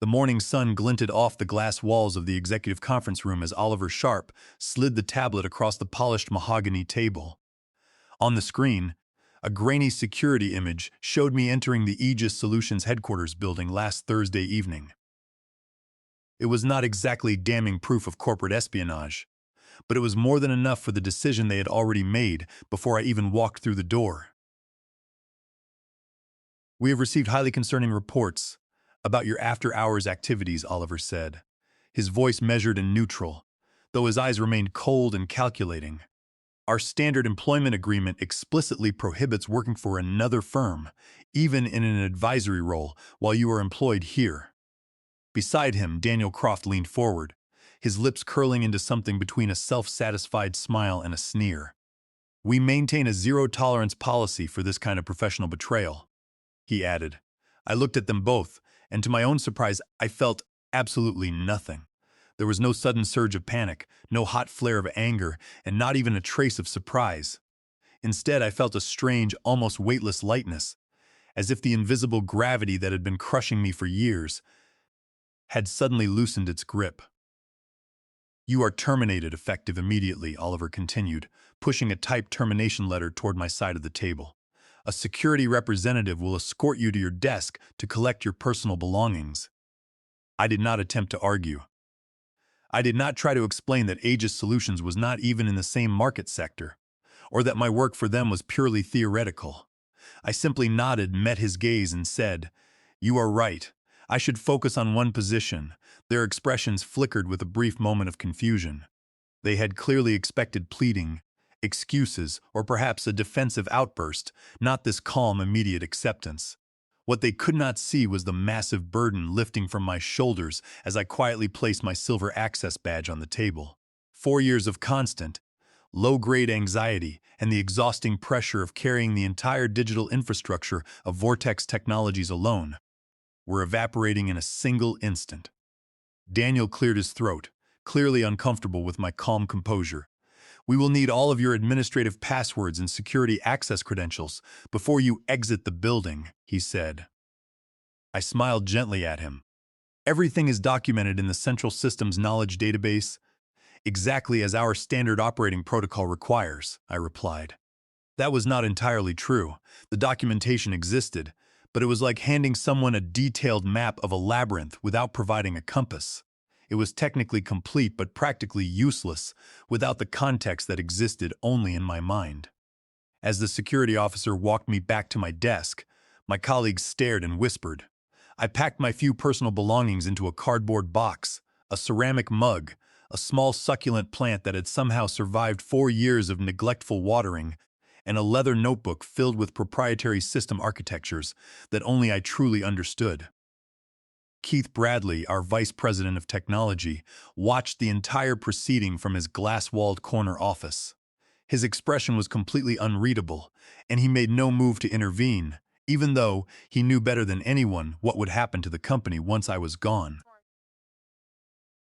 The morning sun glinted off the glass walls of the executive conference room as Oliver Sharp slid the tablet across the polished mahogany table. On the screen, a grainy security image showed me entering the Aegis Solutions headquarters building last Thursday evening. It was not exactly damning proof of corporate espionage, but it was more than enough for the decision they had already made before I even walked through the door. "We have received highly concerning reports about your after-hours activities," Oliver said, his voice measured and neutral, though his eyes remained cold and calculating. "Our standard employment agreement explicitly prohibits working for another firm, even in an advisory role, while you are employed here." Beside him, Daniel Croft leaned forward, his lips curling into something between a self-satisfied smile and a sneer. "We maintain a zero-tolerance policy for this kind of professional betrayal," he added. I looked at them both, and to my own surprise, I felt absolutely nothing. There was no sudden surge of panic, no hot flare of anger, and not even a trace of surprise. Instead, I felt a strange, almost weightless lightness, as if the invisible gravity that had been crushing me for years had suddenly loosened its grip. "You are terminated effective immediately," Oliver continued, pushing a typed termination letter toward my side of the table. "A security representative will escort you to your desk to collect your personal belongings." I did not attempt to argue. I did not try to explain that Aegis Solutions was not even in the same market sector, or that my work for them was purely theoretical. I simply nodded, met his gaze, and said, "You are right. I should focus on one position." Their expressions flickered with a brief moment of confusion. They had clearly expected pleading, excuses, or perhaps a defensive outburst, not this calm, immediate acceptance. What they could not see was the massive burden lifting from my shoulders as I quietly placed my silver access badge on the table. 4 years of constant, low-grade anxiety and the exhausting pressure of carrying the entire digital infrastructure of Vortex Technologies alone were evaporating in a single instant. Daniel cleared his throat, clearly uncomfortable with my calm composure. "We will need all of your administrative passwords and security access credentials before you exit the building," he said. I smiled gently at him. "Everything is documented in the Central Systems Knowledge Database, exactly as our standard operating protocol requires," I replied. That was not entirely true. The documentation existed, but it was like handing someone a detailed map of a labyrinth without providing a compass. It was technically complete but practically useless without the context that existed only in my mind. As the security officer walked me back to my desk, my colleagues stared and whispered. I packed my few personal belongings into a cardboard box, a ceramic mug, a small succulent plant that had somehow survived 4 years of neglectful watering, and a leather notebook filled with proprietary system architectures that only I truly understood. Keith Bradley, our vice president of technology, watched the entire proceeding from his glass-walled corner office. His expression was completely unreadable, and he made no move to intervene, even though he knew better than anyone what would happen to the company once I was gone.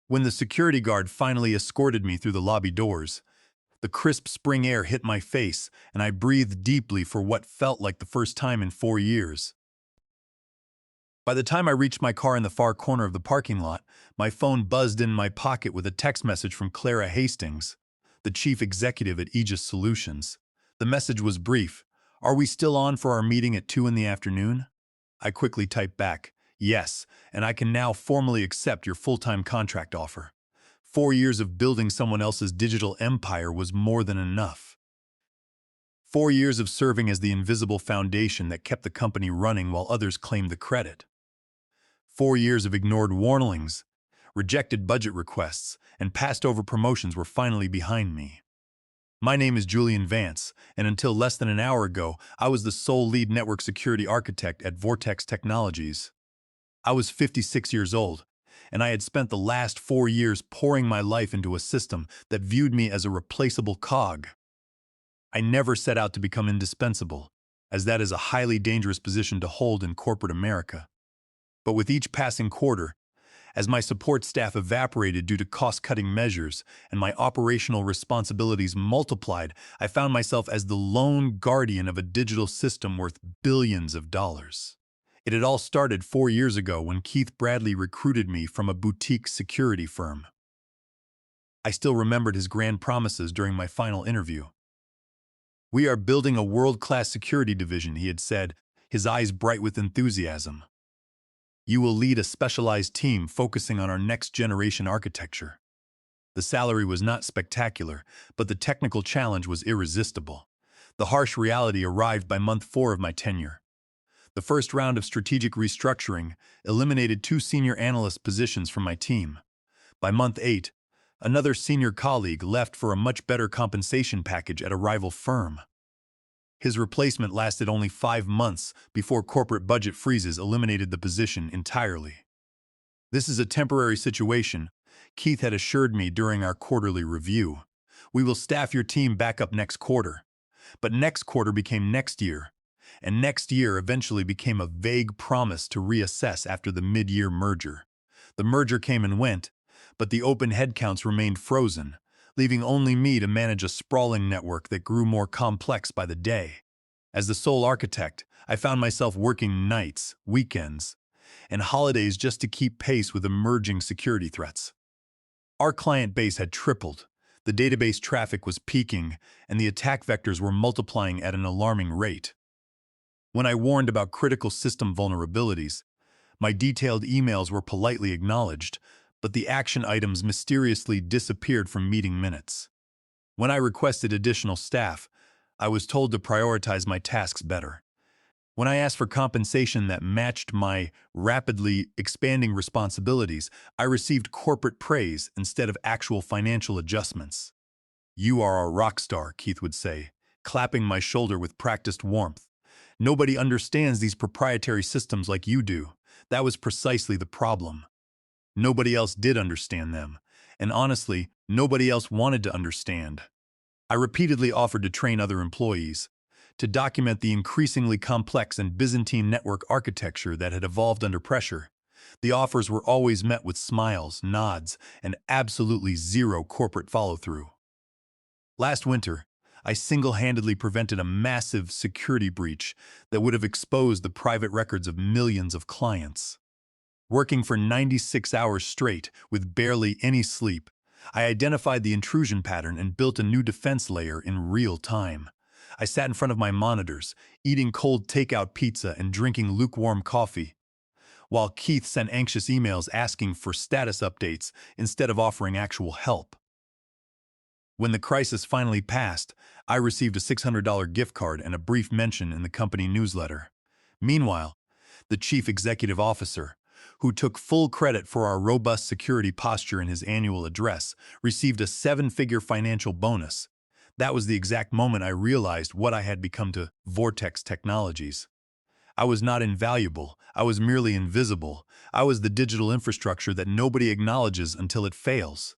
When the security guard finally escorted me through the lobby doors, the crisp spring air hit my face, and I breathed deeply for what felt like the first time in 4 years. By the time I reached my car in the far corner of the parking lot, my phone buzzed in my pocket with a text message from Clara Hastings, the chief executive at Aegis Solutions. The message was brief. "Are we still on for our meeting at 2 in the afternoon?" I quickly typed back, "Yes, and I can now formally accept your full-time contract offer." 4 years of building someone else's digital empire was more than enough. 4 years of serving as the invisible foundation that kept the company running while others claimed the credit. 4 years of ignored warnings, rejected budget requests, and passed-over promotions were finally behind me. My name is Julian Vance, and until less than an hour ago, I was the sole lead network security architect at Vortex Technologies. I was 56 years old, and I had spent the last 4 years pouring my life into a system that viewed me as a replaceable cog. I never set out to become indispensable, as that is a highly dangerous position to hold in corporate America. But with each passing quarter, as my support staff evaporated due to cost-cutting measures and my operational responsibilities multiplied, I found myself as the lone guardian of a digital system worth billions of dollars. It had all started 4 years ago when Keith Bradley recruited me from a boutique security firm. I still remembered his grand promises during my final interview. "We are building a world-class security division," he had said, his eyes bright with enthusiasm. "You will lead a specialized team focusing on our next-generation architecture." The salary was not spectacular, but the technical challenge was irresistible. The harsh reality arrived by month 4 of my tenure. The first round of strategic restructuring eliminated 2 senior analyst positions from my team. By month 8, another senior colleague left for a much better compensation package at a rival firm. His replacement lasted only 5 months before corporate budget freezes eliminated the position entirely. "This is a temporary situation," Keith had assured me during our quarterly review. "We will staff your team back up next quarter." But next quarter became next year, and next year eventually became a vague promise to reassess after the mid-year merger. The merger came and went, but the open headcounts remained frozen, leaving only me to manage a sprawling network that grew more complex by the day. As the sole architect, I found myself working nights, weekends, and holidays just to keep pace with emerging security threats. Our client base had tripled, the database traffic was peaking, and the attack vectors were multiplying at an alarming rate. When I warned about critical system vulnerabilities, my detailed emails were politely acknowledged, but the action items mysteriously disappeared from meeting minutes. When I requested additional staff, I was told to prioritize my tasks better. When I asked for compensation that matched my rapidly expanding responsibilities, I received corporate praise instead of actual financial adjustments. "You are a rock star," Keith would say, clapping my shoulder with practiced warmth. "Nobody understands these proprietary systems like you do." That was precisely the problem. Nobody else did understand them, and honestly, nobody else wanted to understand. I repeatedly offered to train other employees, to document the increasingly complex and Byzantine network architecture that had evolved under pressure. The offers were always met with smiles, nods, and absolutely zero corporate follow-through. Last winter, I single-handedly prevented a massive security breach that would have exposed the private records of millions of clients. Working for 96 hours straight, with barely any sleep, I identified the intrusion pattern and built a new defense layer in real time. I sat in front of my monitors, eating cold takeout pizza and drinking lukewarm coffee, while Keith sent anxious emails asking for status updates instead of offering actual help. When the crisis finally passed, I received a $600 gift card and a brief mention in the company newsletter. Meanwhile, the chief executive officer, who took full credit for our robust security posture in his annual address, received a 7-figure financial bonus. That was the exact moment I realized what I had become to Vortex Technologies. I was not invaluable, I was merely invisible. I was the digital infrastructure that nobody acknowledges until it fails.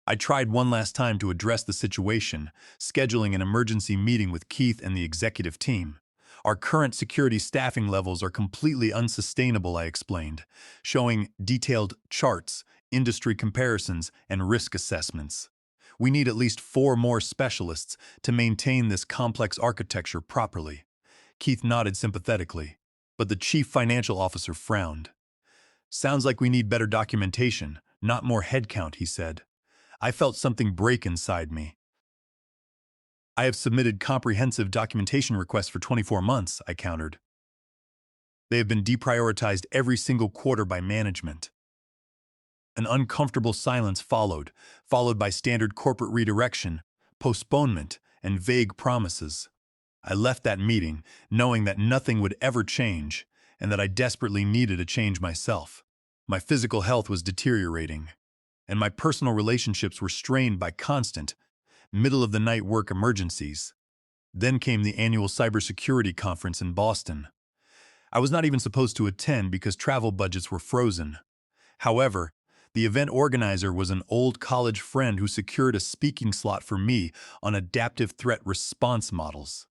I tried one last time to address the situation, scheduling an emergency meeting with Keith and the executive team. "Our current security staffing levels are completely unsustainable," I explained, showing detailed charts, industry comparisons, and risk assessments. "We need at least 4 more specialists to maintain this complex architecture properly." Keith nodded sympathetically, but the chief financial officer frowned. "Sounds like we need better documentation, not more headcount," he said. I felt something break inside me. "I have submitted comprehensive documentation requests for 24 months, I countered. "They have been deprioritized every single quarter by management." An uncomfortable silence followed by standard corporate redirection, postponement, and vague promises. I left that meeting knowing that nothing would ever change and that I desperately needed a change myself. My physical health was deteriorating, and my personal relationships were strained by constant, middle-of-the-night work emergencies. Then came the annual cybersecurity conference in Boston. I was not even supposed to attend because travel budgets were frozen. However, the event organizer was an old college friend who secured a speaking slot for me on adaptive threat response models.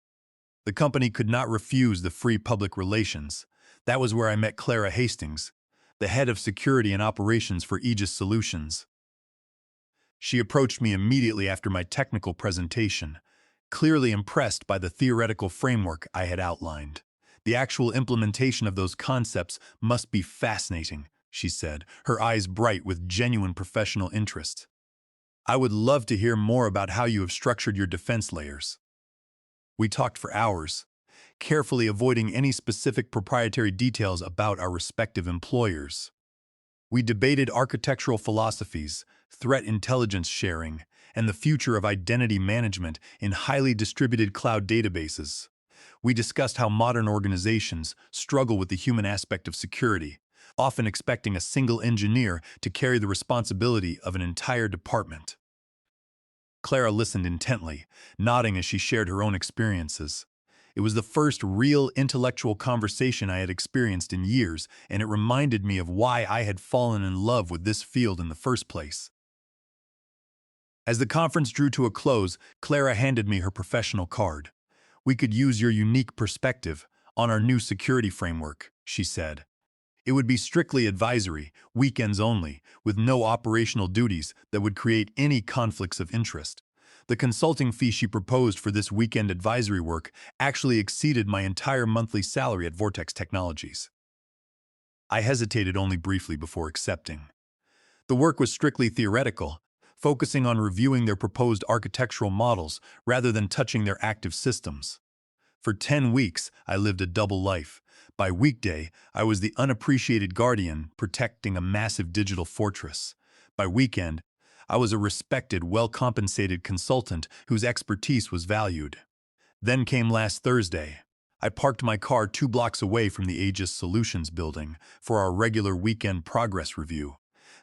The company could not refuse the free public relations. That was where I met Clara Hastings, the head of security and operations for Aegis Solutions. She approached me immediately after my technical presentation, clearly impressed by the theoretical framework I had outlined. The actual implementation of those concepts must be fascinating, she said, her eyes bright with genuine professional interest. I would love to hear more about how you have structured your defense layers. We talked for hours, carefully avoiding any specific proprietary details about our respective employers. We debated architectural philosophies, threat intelligence sharing, and the future of identity management in highly distributed cloud databases. We discussed how modern organizations struggle with the human aspect of security, often expecting a single engineer to carry the responsibility of an entire department. Clara listened intently, nodding as she shared her own experiences. It was the first real intellectual conversation I had experienced in years, and it reminded me of why I had fallen in love with this field in the first place. As the conference drew to a close, Clara handed me her professional card. "We could use your unique perspective on our new security framework," she said. "It would be strictly advisory, weekends only, with no operational duties that would create any conflicts of interest." The consulting fee she proposed for this weekend advisory work actually exceeded my entire monthly salary at Vortex Technologies. I hesitated only briefly before accepting. The work was strictly theoretical, focusing on reviewing their proposed architectural models rather than touching their active systems. For 10 weeks, I lived a double life. By weekday, I was the unappreciated guardian protecting a massive digital fortress. By weekend, I was a respected, well-compensated consultant whose expertise was valued. Then came last Thursday. I parked my car 2 blocks away from the Aegis Solutions building for our regular weekend progress review.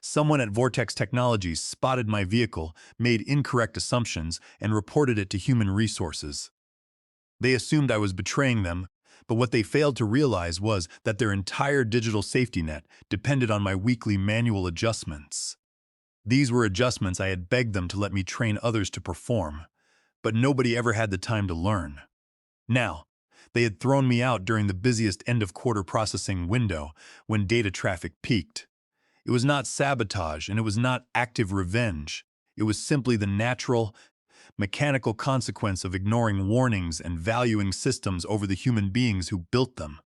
Someone at Vortex Technologies spotted my vehicle, made incorrect assumptions, and reported it to Human Resources. They assumed I was betraying them, but what they failed to realize was that their entire digital safety net depended on my weekly manual adjustments. These were adjustments I had begged them to let me train others to perform, but nobody ever had the time to learn. Now, they had thrown me out during the busiest end-of-quarter processing window when data traffic peaked. It was not sabotage, and it was not active revenge. It was simply the natural, mechanical consequence of ignoring warnings and valuing systems over the human beings who built them.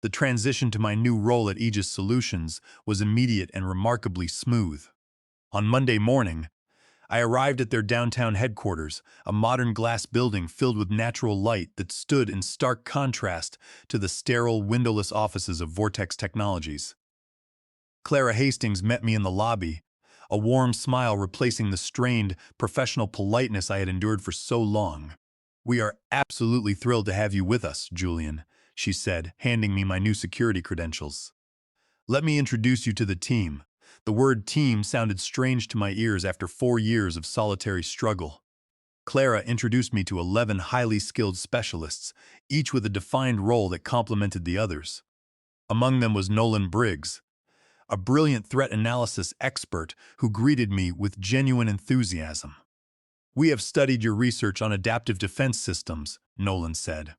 The transition to my new role at Aegis Solutions was immediate and remarkably smooth. On Monday morning, I arrived at their downtown headquarters, a modern glass building filled with natural light that stood in stark contrast to the sterile, windowless offices of Vortex Technologies. Clara Hastings met me in the lobby, a warm smile replacing the strained, professional politeness I had endured for so long. "We are absolutely thrilled to have you with us, Julian," she said, handing me my new security credentials. "Let me introduce you to the team." The word team sounded strange to my ears after 4 years of solitary struggle. Clara introduced me to 11 highly skilled specialists, each with a defined role that complemented the others. Among them was Nolan Briggs, a brilliant threat analysis expert who greeted me with genuine enthusiasm. "We have studied your research on adaptive defense systems," Nolan said.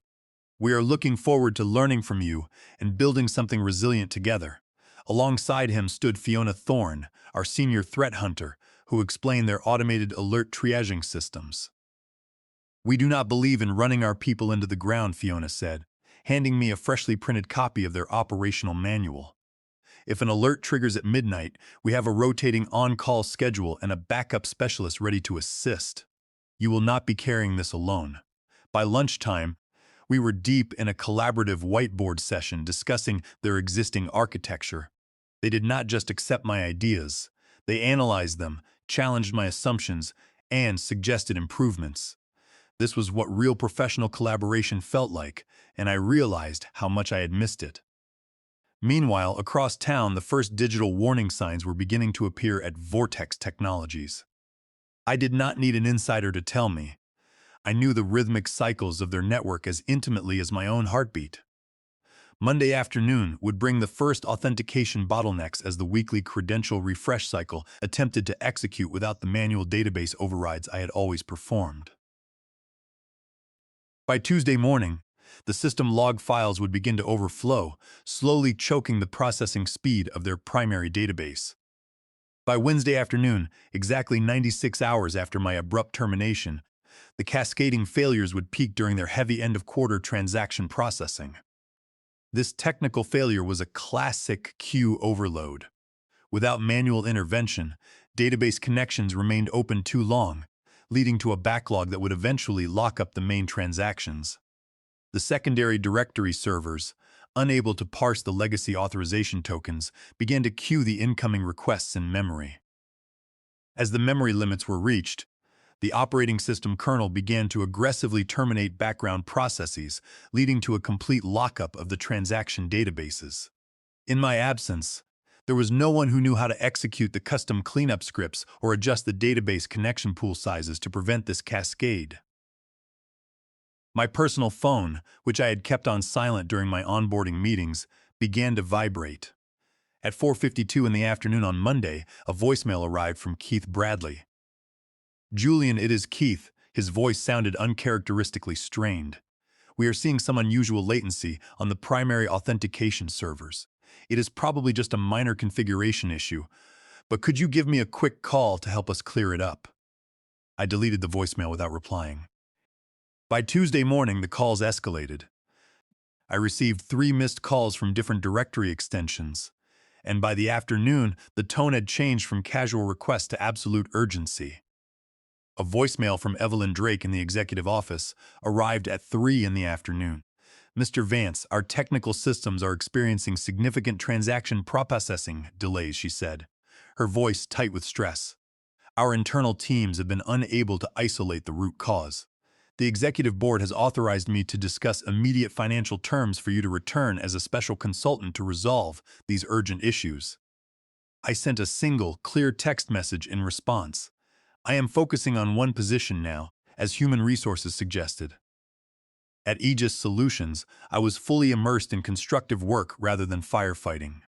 "We are looking forward to learning from you and building something resilient together." Alongside him stood Fiona Thorne, our senior threat hunter, who explained their automated alert triaging systems. "We do not believe in running our people into the ground," Fiona said, handing me a freshly printed copy of their operational manual. "If an alert triggers at midnight, we have a rotating on-call schedule and a backup specialist ready to assist. You will not be carrying this alone." By lunchtime, we were deep in a collaborative whiteboard session discussing their existing architecture. They did not just accept my ideas. They analyzed them, challenged my assumptions, and suggested improvements. This was what real professional collaboration felt like, and I realized how much I had missed it. Meanwhile, across town, the first digital warning signs were beginning to appear at Vortex Technologies. I did not need an insider to tell me. I knew the rhythmic cycles of their network as intimately as my own heartbeat. Monday afternoon would bring the first authentication bottlenecks as the weekly credential refresh cycle attempted to execute without the manual database overrides I had always performed. By Tuesday morning, the system log files would begin to overflow, slowly choking the processing speed of their primary database. By Wednesday afternoon, exactly 96 hours after my abrupt termination, the cascading failures would peak during their heavy end-of-quarter transaction processing. This technical failure was a classic queue overload. Without manual intervention, database connections remained open too long, leading to a backlog that would eventually lock up the main transactions. The secondary directory servers, unable to parse the legacy authorization tokens, began to queue the incoming requests in memory. As the memory limits were reached, the operating system kernel began to aggressively terminate background processes, leading to a complete lockup of the transaction databases. In my absence, there was no one who knew how to execute the custom cleanup scripts or adjust the database connection pool sizes to prevent this cascade. My personal phone, which I had kept on silent during my onboarding meetings, began to vibrate. At 4:52 in the afternoon on Monday, a voicemail arrived from Keith Bradley. "Julian, it is Keith." His voice sounded uncharacteristically strained. "We are seeing some unusual latency on the primary authentication servers. It is probably just a minor configuration issue, but could you give me a quick call to help us clear it up?" I deleted the voicemail without replying. By Tuesday morning, the calls escalated. I received 3 missed calls from different directory extensions, and by the afternoon, the tone had changed from casual request to absolute urgency. A voicemail from Evelyn Drake in the executive office arrived at 3 in the afternoon. "Mr. Vance, our technical systems are experiencing significant transaction processing delays," she said, her voice tight with stress. "Our internal teams have been unable to isolate the root cause. The executive board has authorized me to discuss immediate financial terms for you to return as a special consultant to resolve these urgent issues." I sent a single, clear text message in response. "I am focusing on one position now, as human resources suggested." At Aegis Solutions, I was fully immersed in constructive work rather than firefighting.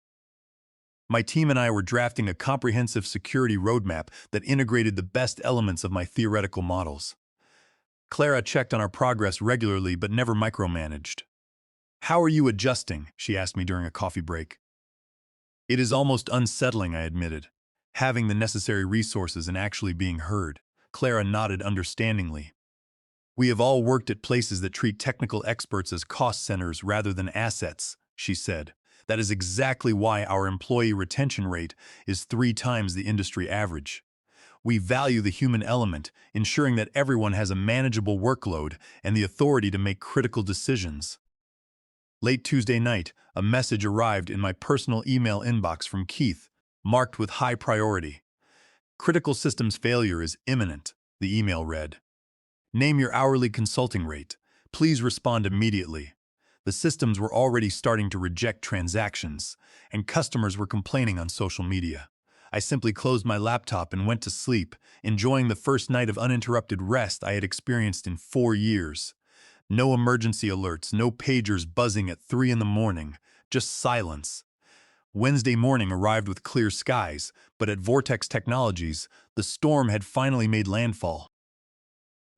My team and I were drafting a comprehensive security roadmap that integrated the best elements of my theoretical models. Clara checked on our progress regularly but never micromanaged. "How are you adjusting?" she asked me during a coffee break. "It is almost unsettling," I admitted. "Having the necessary resources and actually being heard." Clara nodded understandingly. "We have all worked at places that treat technical experts as cost centers rather than assets," she said. "That is exactly why our employee retention rate is 3 times the industry average. We value the human element, ensuring that everyone has a manageable workload and the authority to make critical decisions." Late Tuesday night, a message arrived in my personal email inbox from Keith, marked with high priority. "Critical systems failure is imminent," the email read. "Name your hourly consulting rate. Please respond immediately." The systems were already starting to reject transactions, and customers were complaining on social media. I simply closed my laptop and went to sleep, enjoying the first night of uninterrupted rest I had experienced in 4 years. No emergency alerts, no pagers buzzing at 3 in the morning, just silence. Wednesday morning arrived with clear skies, but at Vortex Technologies, the storm had finally made landfall.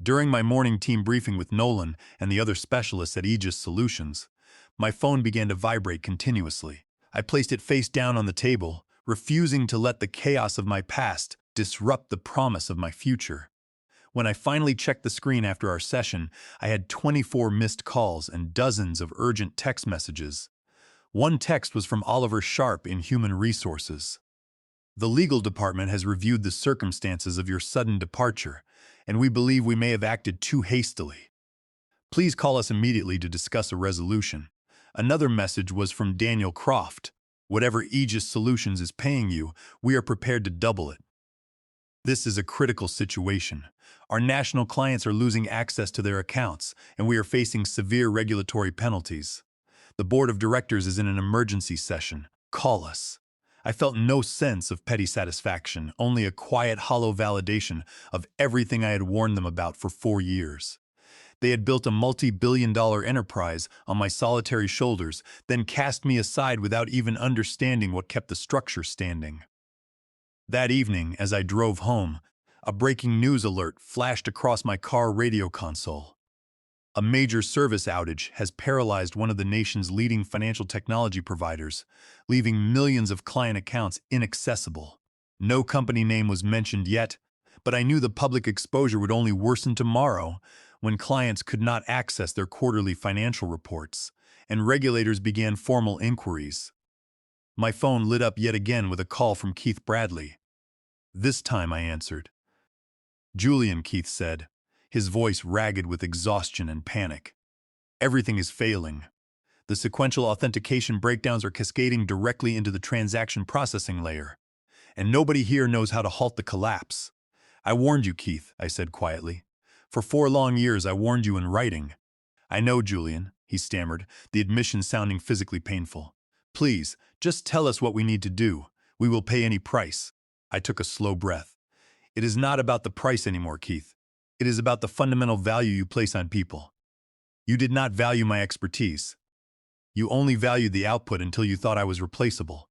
During my morning team briefing with Nolan and the other specialists at Aegis Solutions, my phone began to vibrate continuously. I placed it face down on the table, refusing to let the chaos of my past disrupt the promise of my future. When I finally checked the screen after our session, I had 24 missed calls and dozens of urgent text messages. One text was from Oliver Sharp in Human Resources. "The legal department has reviewed the circumstances of your sudden departure, and we believe we may have acted too hastily. Please call us immediately to discuss a resolution." Another message was from Daniel Croft. "Whatever Aegis Solutions is paying you, we are prepared to double it. This is a critical situation. Our national clients are losing access to their accounts, and we are facing severe regulatory penalties. The board of directors is in an emergency session. Call us." I felt no sense of petty satisfaction, only a quiet, hollow validation of everything I had warned them about for 4 years. They had built a multi-billion-dollar enterprise on my solitary shoulders, then cast me aside without even understanding what kept the structure standing. That evening, as I drove home, a breaking news alert flashed across my car radio console. A major service outage has paralyzed one of the nation's leading financial technology providers, leaving millions of client accounts inaccessible. No company name was mentioned yet, but I knew the public exposure would only worsen tomorrow when clients could not access their quarterly financial reports, and regulators began formal inquiries. My phone lit up yet again with a call from Keith Bradley. This time I answered. "Julian," Keith said, his voice ragged with exhaustion and panic. "Everything is failing. The sequential authentication breakdowns are cascading directly into the transaction processing layer, and nobody here knows how to halt the collapse. I warned you, Keith," I said quietly. "For 4 long years I warned you in writing." "I know, Julian," he stammered, the admission sounding physically painful. "Please, just tell us what we need to do. We will pay any price." I took a slow breath. "It is not about the price anymore, Keith. It is about the fundamental value you place on people. You did not value my expertise. You only valued the output until you thought I was replaceable."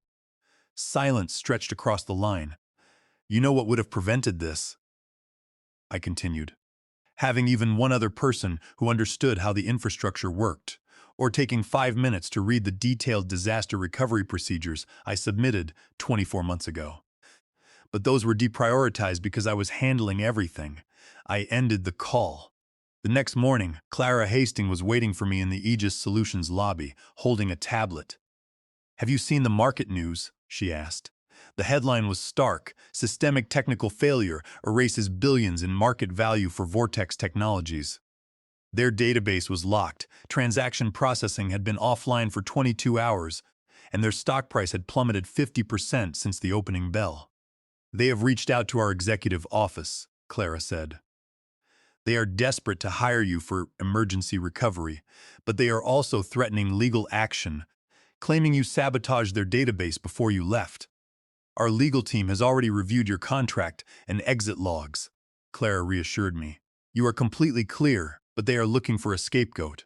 Silence stretched across the line. "You know what would have prevented this?" I continued. "Having even one other person who understood how the infrastructure worked, or taking 5 minutes to read the detailed disaster recovery procedures I submitted 24 months ago. But those were deprioritized because I was handling everything." I ended the call. The next morning, Clara Hastings was waiting for me in the Aegis Solutions lobby, holding a tablet. "Have you seen the market news?" she asked. The headline was stark: "Systemic technical failure erases billions in market value for Vortex Technologies." Their database was locked, transaction processing had been offline for 22 hours, and their stock price had plummeted 50% since the opening bell. "They have reached out to our executive office," Clara said. "They are desperate to hire you for emergency recovery, but they are also threatening legal action, claiming you sabotaged their database before you left. Our legal team has already reviewed your contract and exit logs," Clara reassured me. "You are completely clear, but they are looking for a scapegoat."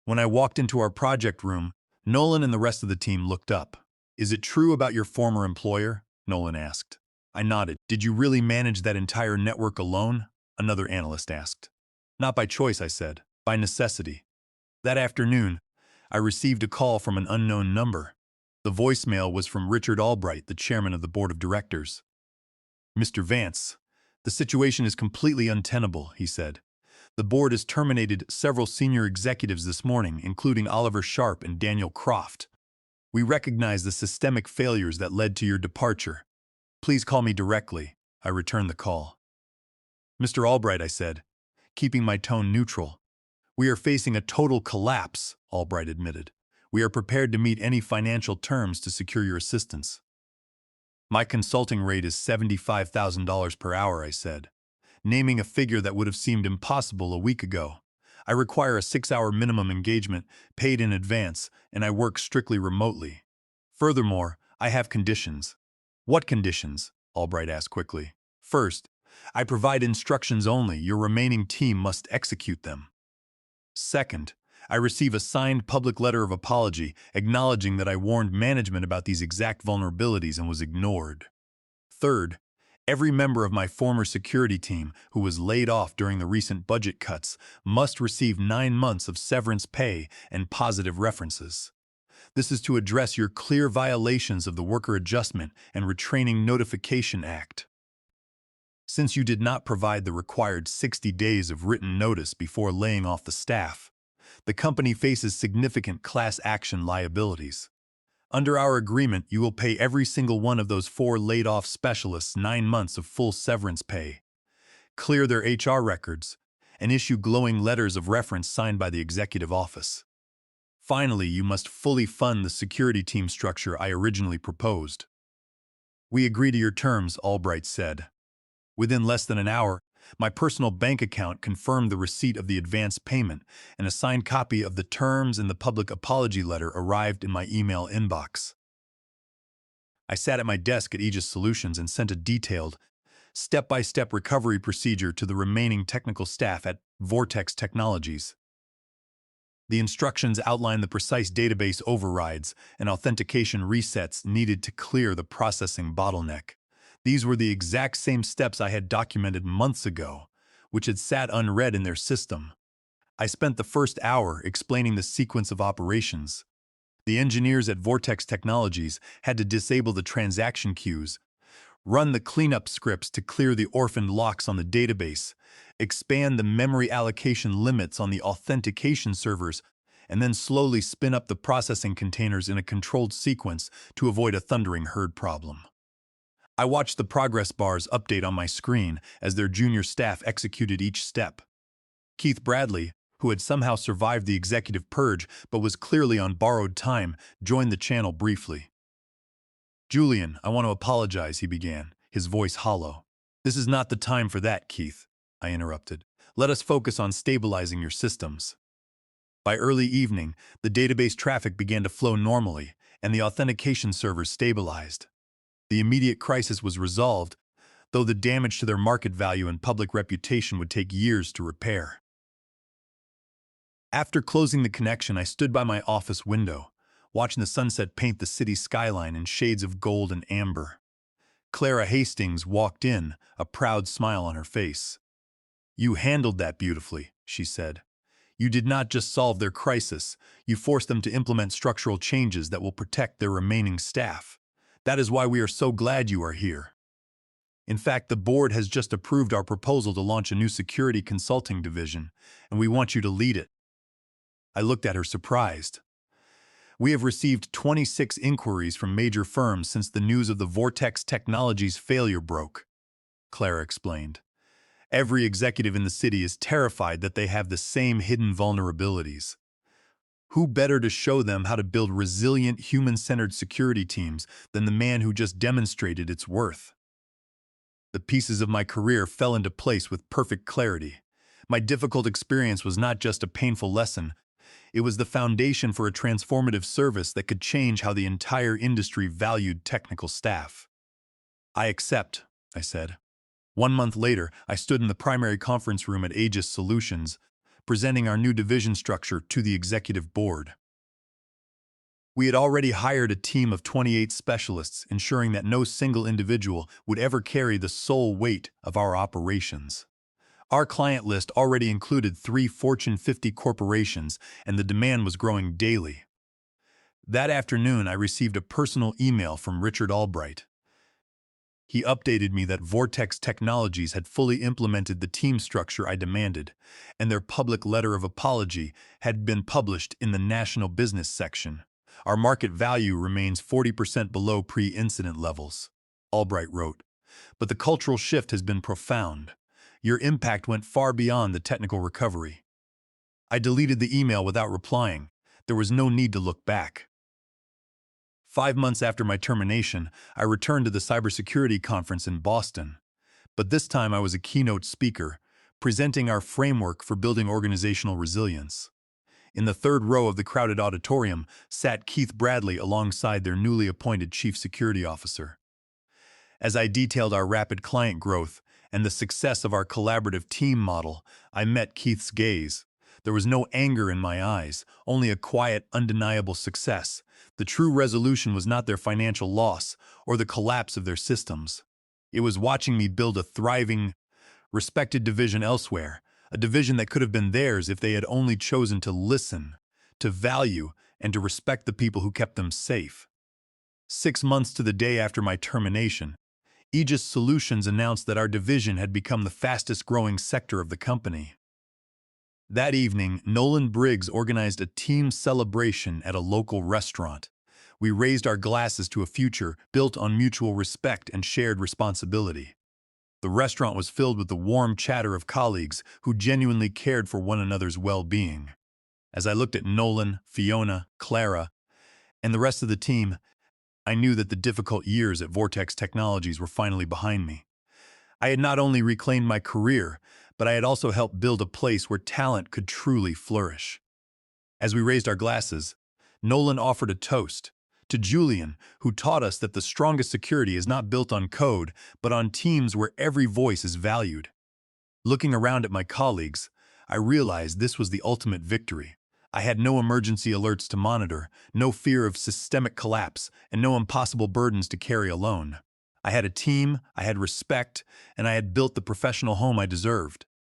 When I walked into our project room, Nolan and the rest of the team looked up. "Is it true about your former employer?" Nolan asked. I nodded. "Did you really manage that entire network alone?" another analyst asked. "Not by choice," I said. "By necessity." That afternoon, I received a call from an unknown number. The voicemail was from Richard Albright, the chairman of the board of directors. "Mr. Vance, the situation is completely untenable," he said. "The board has terminated several senior executives this morning, including Oliver Sharp and Daniel Croft. We recognize the systemic failures that led to your departure. Please call me directly." I returned the call. "Mr. Albright," I said, keeping my tone neutral. "We are facing a total collapse," Albright admitted. "We are prepared to meet any financial terms to secure your assistance." "My consulting rate is $75,000 per hour," I said, naming a figure that would have seemed impossible a week ago. "I require a 6-hour minimum engagement, paid in advance, and I work strictly remotely. Furthermore, I have conditions." "What conditions?" Albright asked quickly. "First, I provide instructions only. Your remaining team must execute them. Second, I receive a signed public letter of apology acknowledging that I warned management about these exact vulnerabilities and was ignored. Third, every member of my former security team who was laid off during the recent budget cuts must receive 9 months of severance pay and positive references. This is to address your clear violations of the Worker Adjustment and Retraining Notification Act. Since you did not provide the required 60 days of written notice before laying off the staff, the company faces significant class action liabilities. Under our agreement, you will pay every single one of those 4 laid-off specialists 9 months of full severance pay, clear their HR records, and issue glowing letters of reference signed by the executive office. Finally, you must fully fund the security team structure I originally proposed." "We agree to your terms," Albright said. Within less than an hour, my personal bank account confirmed the receipt of the advance payment, and a signed copy of the terms and the public apology letter arrived in my email inbox. I sat at my desk at Aegis Solutions and sent a detailed, step-by-step recovery procedure to the remaining technical staff at Vortex Technologies. The instructions outline the precise database overrides and authentication resets needed to clear the processing bottleneck. These were the exact same steps I had documented months ago, which had sat unread in their system. I spent the first hour explaining the sequence of operations. The engineers at Vortex Technologies had to disable the transaction queues, run the cleanup scripts to clear the orphaned locks on the database, expand the memory allocation limits on the authentication servers, and then slowly spin up the processing containers in a controlled sequence to avoid a thundering herd problem. I watched the progress bars update on my screen as their junior staff executed each step. Keith Bradley, who had somehow survived the executive purge but was clearly on borrowed time, joined the channel briefly. "Julian, I want to apologize," he began, his voice hollow. "This is not the time for that, Keith," I interrupted. "Let us focus on stabilizing your systems." By early evening, the database traffic began to flow normally, and the authentication servers stabilized. The immediate crisis was resolved, though the damage to their market value and public reputation would take years to repair. After closing the connection, I stood by my office window, watching the sunset paint the city skyline in shades of gold and amber. Clara Hastings walked in, a proud smile on her face. "You handled that beautifully," she said. "You did not just solve their crisis, you forced them to implement structural changes that will protect their remaining staff. That is why we are so glad you are here. In fact, the board has just approved our proposal to launch a new security consulting division, and we want you to lead it." I looked at her surprised. "We have received 26 inquiries from major firms since the news of the Vortex Technologies failure broke," Clara explained. "Every executive in the city is terrified that they have the same hidden vulnerabilities. Who better to show them how to build resilient, human-centered security teams than the man who just demonstrated its worth?" The pieces of my career fell into place with perfect clarity. My difficult experience was not just a painful lesson, it was the foundation for a transformative service that could change how the entire industry valued technical staff. "I accept," I said. 1 month later, I stood in the primary conference room at Aegis Solutions, presenting our new division structure to the executive board. We had already hired a team of 28 specialists, ensuring that no single individual would ever carry the sole weight of our operations. Our client list already included 3 Fortune 50 corporations, and the demand was growing daily. That afternoon, I received a personal email from Richard Albright. He updated me that Vortex Technologies had fully implemented the team structure I demanded, and their public letter of apology had been published in the National Business section. "Our market value remains 40% below pre-incident levels," Albright wrote, "but the cultural shift has been profound. Your impact went far beyond the technical recovery." I deleted the email without replying. There was no need to look back. 5 months after my termination, I returned to the cybersecurity conference in Boston. But this time I was a keynote speaker, presenting our framework for building organizational resilience. In the third row of the crowded auditorium sat Keith Bradley alongside their newly appointed Chief Security Officer. As I detailed our rapid client growth and the success of our collaborative team model, I met Keith's gaze. There was no anger in my eyes, only a quiet, undeniable success. The true resolution was not their financial loss or the collapse of their systems. It was watching me build a thriving, respected division elsewhere, a division that could have been theirs if they had only chosen to listen, to value, and to respect the people who kept them safe. 6 months to the day after my termination, Aegis Solutions announced that our division had become the fastest-growing sector of the company. That evening, Nolan Briggs organized a team celebration at a local restaurant. We raised our glasses to a future built on mutual respect and shared responsibility. The restaurant was filled with the warm chatter of colleagues who genuinely cared for one another's well-being. As I looked at Nolan, Fiona, Clara, and the rest of the team, I knew that the difficult years at Vortex Technologies were finally behind me. I had not only reclaimed my career, but I had also helped build a place where talent could truly flourish. As we raised our glasses, Nolan offered a toast to Julian, who taught us that the strongest security is not built on code, but on teams where every voice is valued. Looking around at my colleagues, I realized this was the ultimate victory. I had no emergency alerts to monitor, no fear of systemic collapse, and no impossible burdens to carry alone. I had a team, I had respect, and I had built the professional home I deserved.